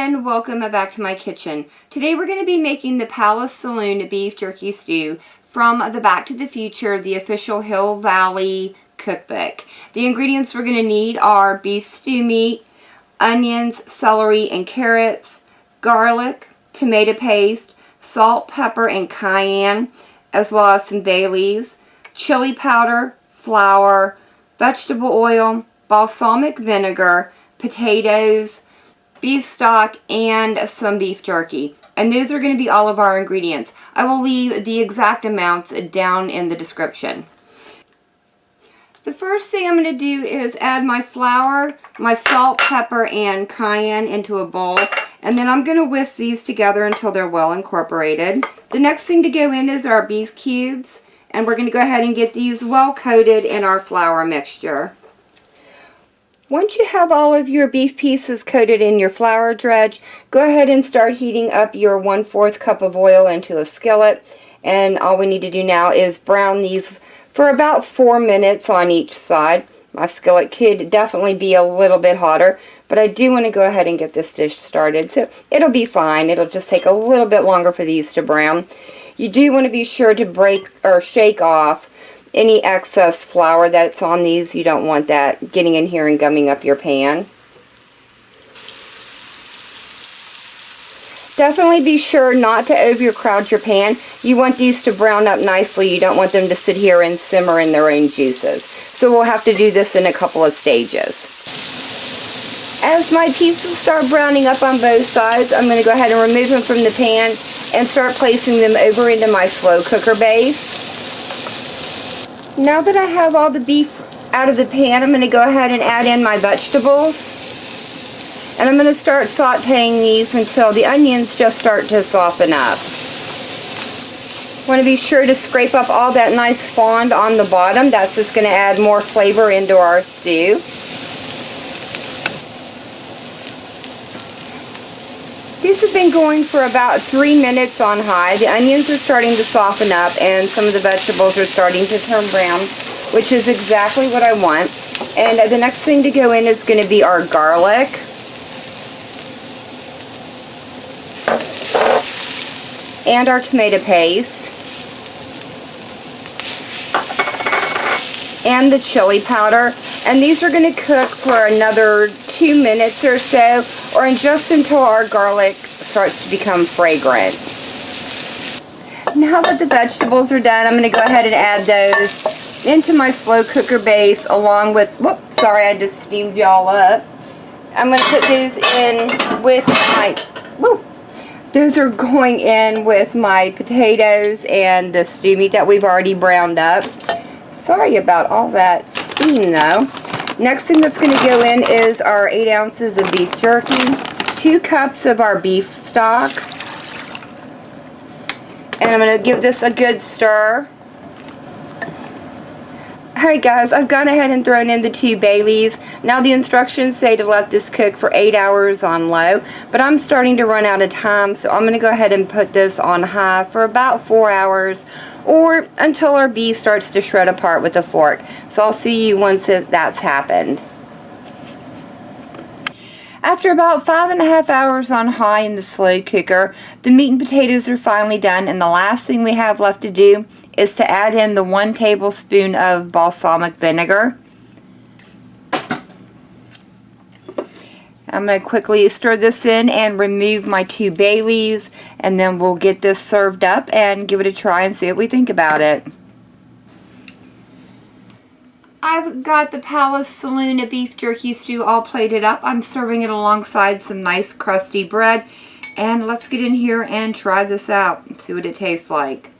and welcome back to my kitchen. Today we're going to be making the Palace Saloon beef jerky stew from the Back to the Future, the official Hill Valley cookbook. The ingredients we're going to need are beef stew meat, onions, celery, and carrots, garlic, tomato paste, salt, pepper, and cayenne, as well as some bay leaves, chili powder, flour, vegetable oil, balsamic vinegar, potatoes, beef stock, and some beef jerky. And those are going to be all of our ingredients. I will leave the exact amounts down in the description. The first thing I'm going to do is add my flour, my salt, pepper, and cayenne into a bowl. And then I'm going to whisk these together until they're well incorporated. The next thing to go in is our beef cubes. And we're going to go ahead and get these well coated in our flour mixture. Once you have all of your beef pieces coated in your flour dredge, go ahead and start heating up your 1/4 cup of oil into a skillet. And all we need to do now is brown these for about 4 minutes on each side. My skillet could definitely be a little bit hotter, but I do want to go ahead and get this dish started. So it'll be fine. It'll just take a little bit longer for these to brown. You do want to be sure to break or shake off any excess flour that's on these. You don't want that getting in here and gumming up your pan. Definitely be sure not to overcrowd your pan. You want these to brown up nicely. You don't want them to sit here and simmer in their own juices. So we'll have to do this in a couple of stages. As my pieces start browning up on both sides, I'm going to go ahead and remove them from the pan and start placing them over into my slow cooker base. Now that I have all the beef out of the pan, I'm going to go ahead and add in my vegetables. And I'm going to start sauteing these until the onions just start to soften up. Want to be sure to scrape up all that nice fond on the bottom. That's just going to add more flavor into our stew. These have been going for about 3 minutes on high. The onions are starting to soften up and some of the vegetables are starting to turn brown, which is exactly what I want. And the next thing to go in is going to be our garlic. And our tomato paste. And the chili powder. And these are going to cook for another 2 minutes or so, or just until our garlic starts to become fragrant. Now that the vegetables are done, I'm going to go ahead and add those into my slow cooker base along with, whoops, sorry, I just steamed y'all up. I'm going to put those in with my, those are going in with my potatoes and the stew meat that we've already browned up. Sorry about all that steam though. Next thing that's going to go in is our 8 ounces of beef jerky, 2 cups of our beef stock, and I'm going to give this a good stir. Alright guys, I've gone ahead and thrown in the 2 bay leaves. Now the instructions say to let this cook for 8 hours on low, but I'm starting to run out of time, so I'm going to go ahead and put this on high for about 4 hours, or until our beef starts to shred apart with a fork. So I'll see you once that's happened. After about 5.5 hours on high in the slow cooker, the meat and potatoes are finally done, and the last thing we have left to do is to add in the 1 tablespoon of balsamic vinegar. I'm going to quickly stir this in and remove my 2 bay leaves, and then we'll get this served up and give it a try and see what we think about it. I've got the Palace Saloon beef jerky stew all plated up. I'm serving it alongside some nice crusty bread, and let's get in here and try this out and see what it tastes like.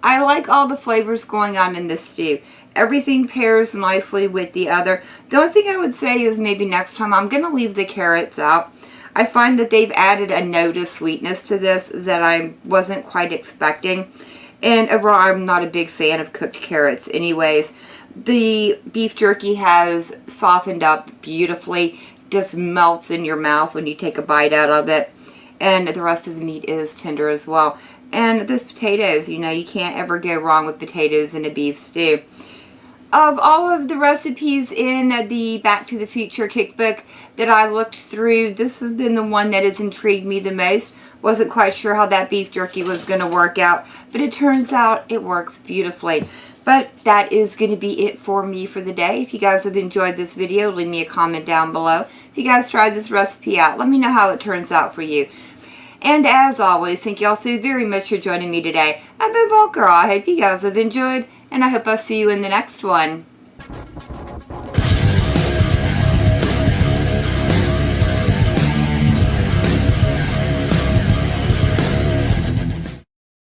I like all the flavors going on in this stew. Everything pairs nicely with the other. The only thing I would say is maybe next time I'm going to leave the carrots out. I find that they've added a note of sweetness to this that I wasn't quite expecting. And overall, I'm not a big fan of cooked carrots anyways. The beef jerky has softened up beautifully. Just melts in your mouth when you take a bite out of it. And the rest of the meat is tender as well. And the potatoes, you know, you can't ever go wrong with potatoes in a beef stew. Of all of the recipes in the Back to the Future cookbook that I looked through, this has been the one that has intrigued me the most. Wasn't quite sure how that beef jerky was going to work out, but it turns out it works beautifully. But that is going to be it for me for the day. If you guys have enjoyed this video, leave me a comment down below. If you guys tried this recipe out, let me know how it turns out for you. And as always, thank you all so very much for joining me today. Above all, girl, I hope you guys have enjoyed, and I hope I'll see you in the next one.